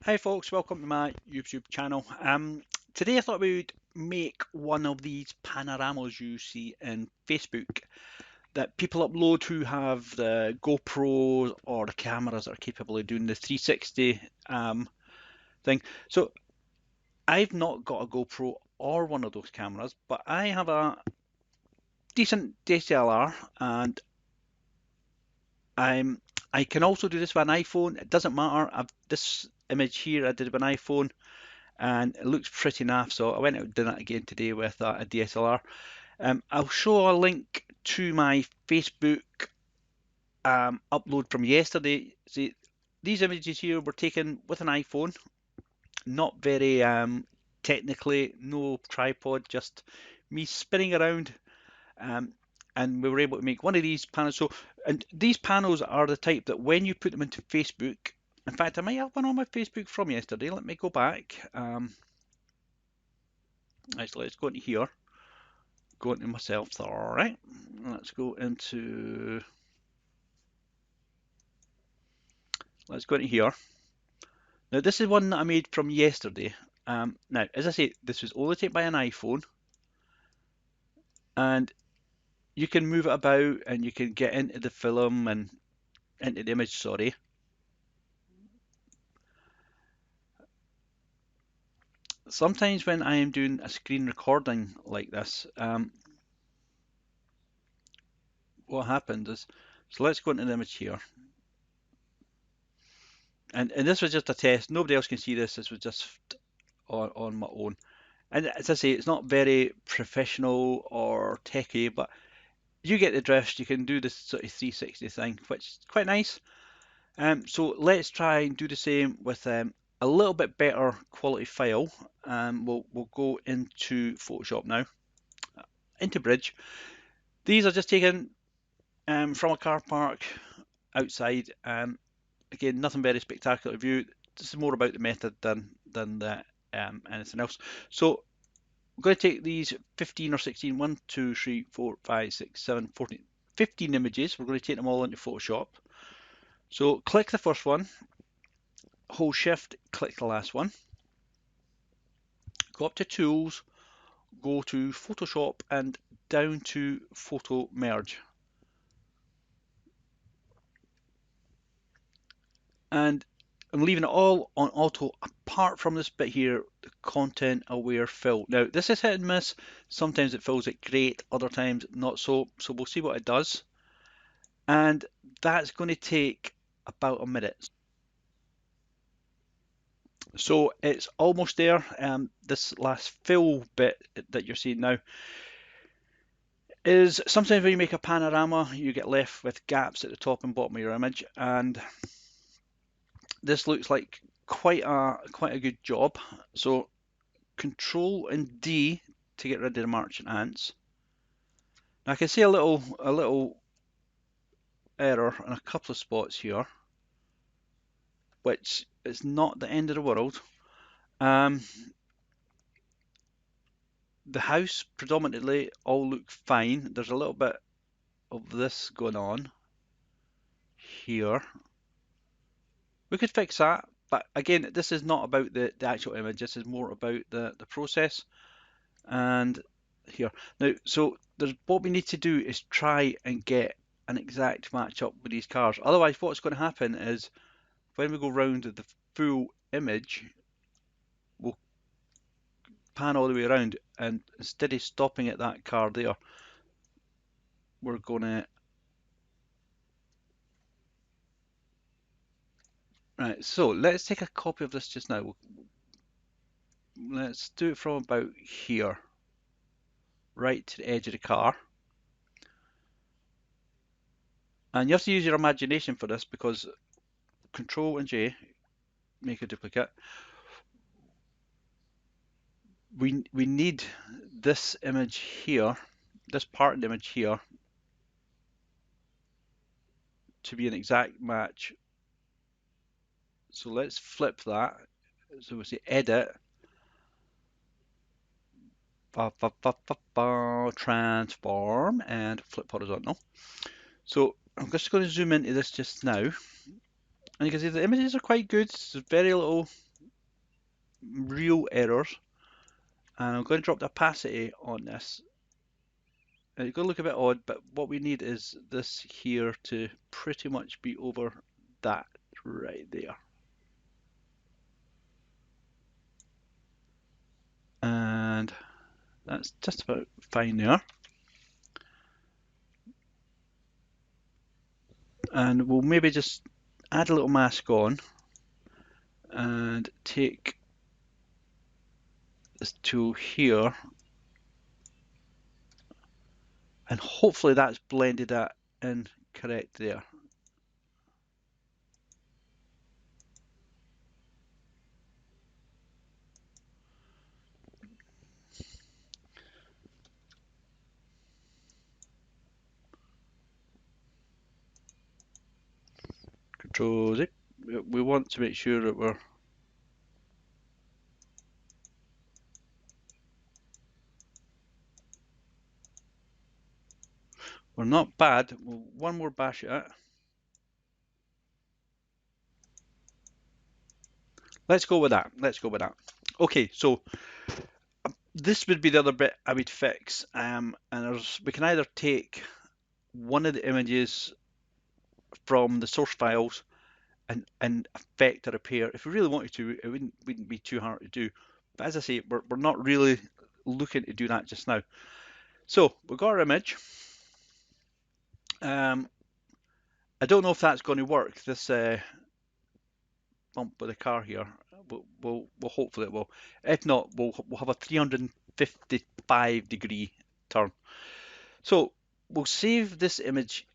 Hi folks, welcome to my YouTube channel. Today I thought we would make one of these panoramas you see in Facebook that people upload who have the GoPros or the cameras that are capable of doing the 360 thing. So I've not got a GoPro or one of those cameras, but I have a decent DSLR and I'm I can also do this with an iPhone. It doesn't matter. This image here I did with an iPhone and it looks pretty naff. So I went out and did that again today with a DSLR. I'll show a link to my Facebook upload from yesterday. See, these images here were taken with an iPhone, not very technically, no tripod, just me spinning around. Um, and we were able to make one of these panels. So, and these panels are the type that when you put them into Facebook, in fact, I might have one on my Facebook from yesterday. Let me go back. Actually, let's go into here. Go into myself. All right. Let's go into. Let's go into here. Now, this is one that I made from yesterday. Now, as I say, this was only taken by an iPhone, and you can move it about and you can get into the film and into the image. Sorry. Sometimes when I am doing a screen recording like this, what happens is, so let's go into the image here. And this was just a test. Nobody else can see this. This was just on my own. And as I say, it's not very professional or techy, but you get the drift. You can do this sort of 360 thing, which is quite nice. So let's try and do the same with a little bit better quality file. We'll go into Photoshop now, into Bridge. These are just taken from a car park outside. Again, nothing very spectacular view. This is more about the method than anything else. So I'm going to take these 15 or 16, 1, 2, 3, 4, 5, 6, 7, 14, 15 images. We're going to take them all into Photoshop. So click the first one, hold shift, click the last one, go up to tools, go to Photoshop and down to photo merge. And I'm leaving it all on auto apart from this bit here, the content aware fill. Now this is hit and miss. Sometimes it fills it great, other times not so. So we'll see what it does. And that's going to take about a minute. So it's almost there. This last fill bit that you're seeing now is sometimes when you make a panorama, you get left with gaps at the top and bottom of your image, and this looks like quite a good job. So Control and D to get rid of the marching ants. Now I can see a little error in a couple of spots here, which is not the end of the world. The house predominantly all look fine. There's a little bit of this going on here. We could fix that, but again, this is not about the actual image. This is more about the process. And here. Now, so what we need to do is try and get an exact match up with these cars. Otherwise, what's going to happen is when we go round the full image, we'll pan all the way around, and instead of stopping at that car there, we're going to. Right, so let's take a copy of this just now. Let's do it from about here, right to the edge of the car. And you have to use your imagination for this because Control and J make a duplicate. We need this image here, this part of the image here, to be an exact match. So let's flip that. So we say edit, transform, and flip horizontal. So I'm just going to zoom into this just now. And you can see the images are quite good. There's very little real errors. And I'm going to drop the opacity on this. And it's going to look a bit odd, but what we need is this here to pretty much be over that right there. And that's just about fine there. And we'll maybe just add a little mask on and take this tool here, and hopefully that's blended that in correct there. Control Z. We want to make sure that we're not bad. One more bash at it. Let's go with that. Let's go with that. Okay, so this would be the other bit I would fix. And we can either take one of the images from the source files and affect a repair. If we really wanted to, it wouldn't be too hard to do. But as I say, we're not really looking to do that just now. So we've got our image. I don't know if that's going to work, this bump with the car here. We'll hopefully it will. If not, we'll have a 355-degree turn. So we'll save this image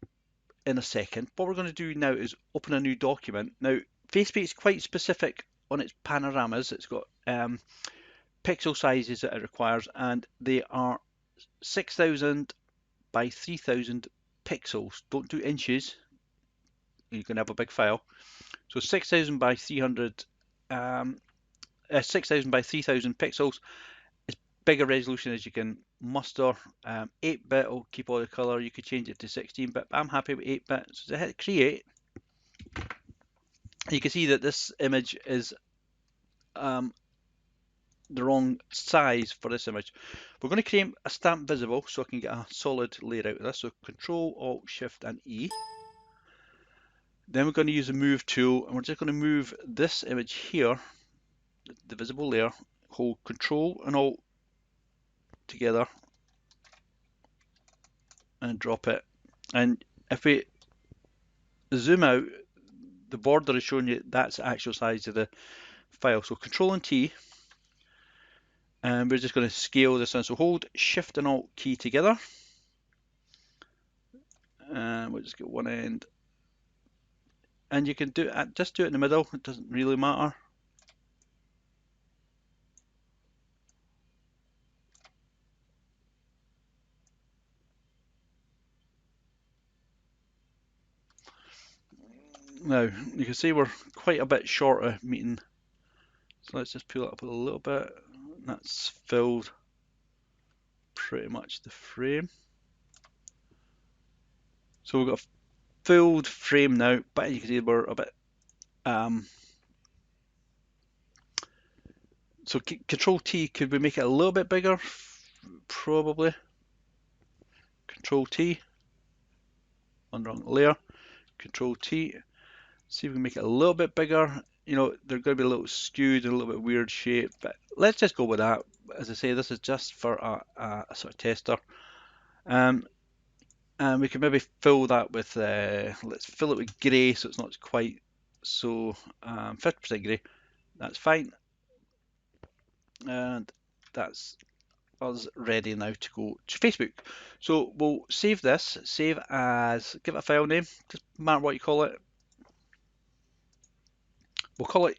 in a second. What we're going to do now is open a new document. Now, FacePay is quite specific on its panoramas. It's got pixel sizes that it requires, and they are 6,000 by 3,000 pixels. Don't do inches. You can have a big file. So 6,000 by 300, 6,000 by 3,000 pixels is bigger resolution as you can muster. 8-bit will keep all the color. You could change it to 16-bit, but I'm happy with 8-bit. So to hit create, you can see that this image is the wrong size for this image. We're going to create a stamp visible so I can get a solid layer out of this. So Control, Alt, Shift, and E. Then we're going to use the Move tool, and we're just going to move this image here, the visible layer, hold Control and Alt together, and drop it. And if we zoom out, the border is showing you that's the actual size of the file. So Control and T, and we're just going to scale this in. So hold Shift and Alt key together, and we'll just get one end. And you can do it, just do it in the middle. It doesn't really matter. Now you can see we're quite a bit short of meeting. So let's just pull it up a little bit. That's filled pretty much the frame. So we've got a filled frame now, but you can see we're a bit so Control T, could we make it a little bit bigger? Probably. Control T, on wrong layer. Control T, see if we can make it a little bit bigger. You know, they're going to be a little skewed and a little bit weird shape, but let's just go with that. As I say, this is just for a sort of tester. And we can maybe fill that with, let's fill it with grey so it's not quite so 50% grey. That's fine. And that's us ready now to go to Facebook. So we'll save this, save as, give it a file name, just matter what you call it. We'll call it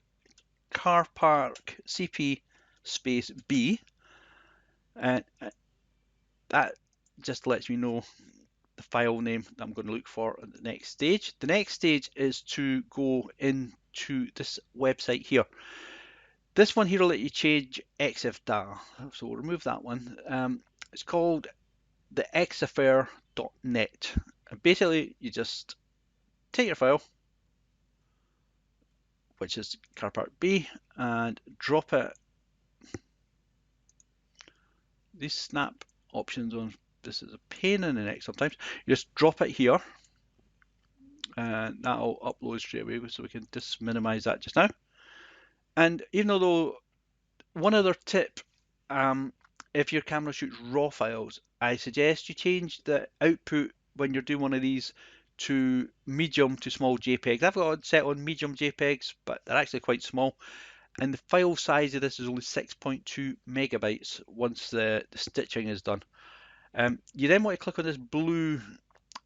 car park CP space B, and that just lets me know the file name that I'm going to look for at the next stage. The next stage is to go into this website here. This one here will let you change EXIF data, so we'll remove that one. It's called the exaffair.net. And basically, you just take your file, which is car park B, and drop it. These snap options on this is a pain in the neck sometimes. You just drop it here, and that'll upload straight away. So we can just minimize that just now. And even though one other tip, if your camera shoots RAW files, I suggest you change the output when you're doing one of these to medium to small JPEGs. I've got it set on medium JPEGs, but they're actually quite small. And the file size of this is only 6.2 megabytes once the stitching is done. You then want to click on this blue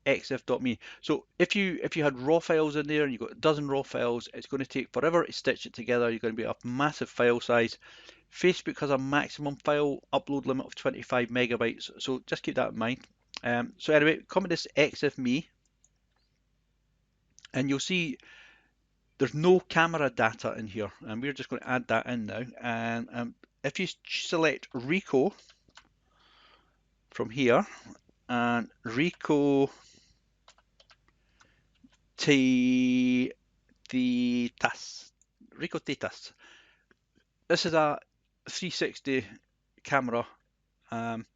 xf.me. So if you had raw files in there and you've got a dozen raw files, it's going to take forever to stitch it together. You're going to be a massive file size. Facebook has a maximum file upload limit of 25 megabytes, so just keep that in mind. So anyway, come to this xf.me, and you'll see there's no camera data in here, and we're just going to add that in now. And if you select Ricoh from here, and Ricoh Titas, Ricoh Titas. This is a 360 camera, and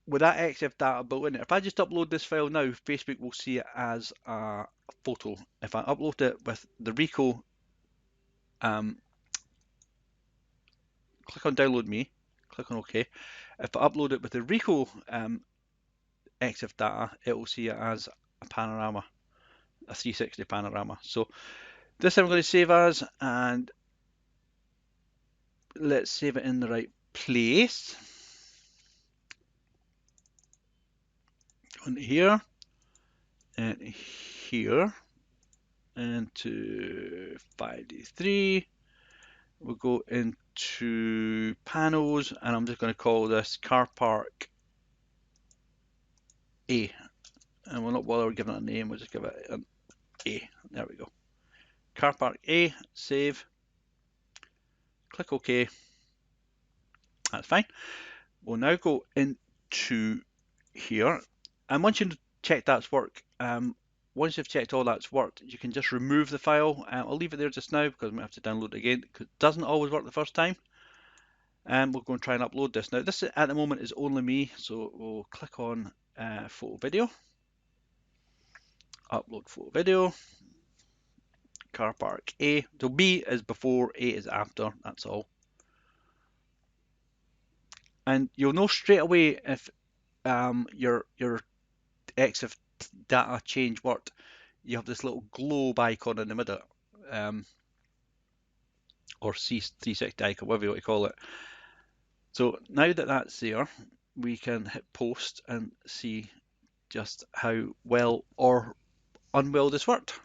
with that XF data built in it, if I just upload this file now, Facebook will see it as a photo. If I upload it with the Ricoh, click on download me, click on OK. If I upload it with the Ricoh XF data, it will see it as a panorama, a 360 panorama. So this I'm going to save as, and let's save it in the right place. On here and here into 5D3. We'll go into panos, and I'm just going to call this car park A, and we'll not bother giving it a name, we'll just give it an A. There we go. Car park A, save, click OK. That's fine. We'll now go into here, and once you check that's worked, once you've checked all that's worked, you can just remove the file. I'll leave it there just now because I might have to download it again because it doesn't always work the first time. And we'll go and try and upload this. Now this at the moment is only me, so we'll click on photo video, upload photo video, car park A. So B is before, A is after, that's all. And you'll know straight away if your EXIF data change worked. You have this little globe icon in the middle, or C360 icon, whatever you want to call it. So now that that's there, we can hit post and see just how well or unwell this worked.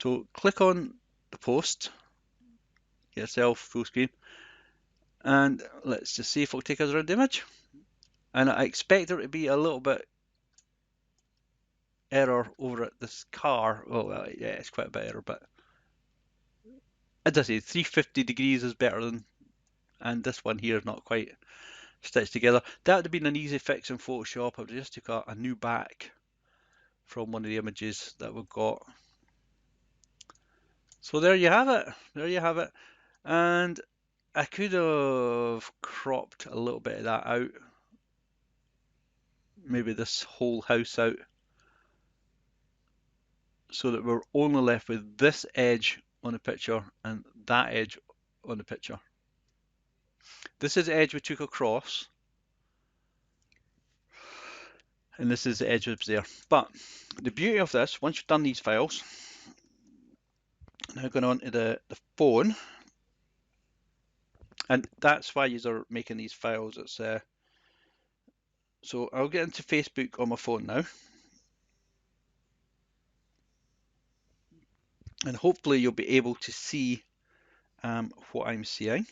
So click on the post, get yourself full screen, and let's just see if it'll take us around the image. And I expect there to be a little bit error over at this car. Well, yeah, it's quite a bit error, but as I say, 350 degrees is better than, and this one here is not quite stitched together. That would have been an easy fix in Photoshop. I would have just took a new back from one of the images that we've got. So there you have it. There you have it. And I could have cropped a little bit of that out. Maybe this whole house out, so that we're only left with this edge on the picture and that edge on the picture. This is the edge we took across, and this is the edge that's there. But the beauty of this, once you've done these files, now going on to the phone, and that's why you are making these files. It's so I'll get into Facebook on my phone now, and hopefully you'll be able to see what I'm seeing.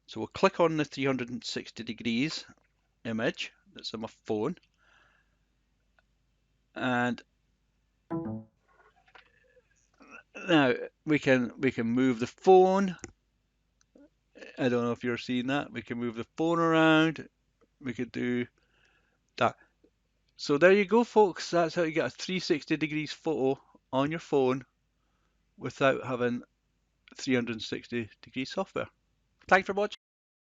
So we'll click on the 360 degrees image that's on my phone, and now we can move the phone. I don't know if you're seeing that. We can move the phone around. We could do that. So there you go, folks. That's how you get a 360 degrees photo on your phone without having 360 degree software. Thanks for watching.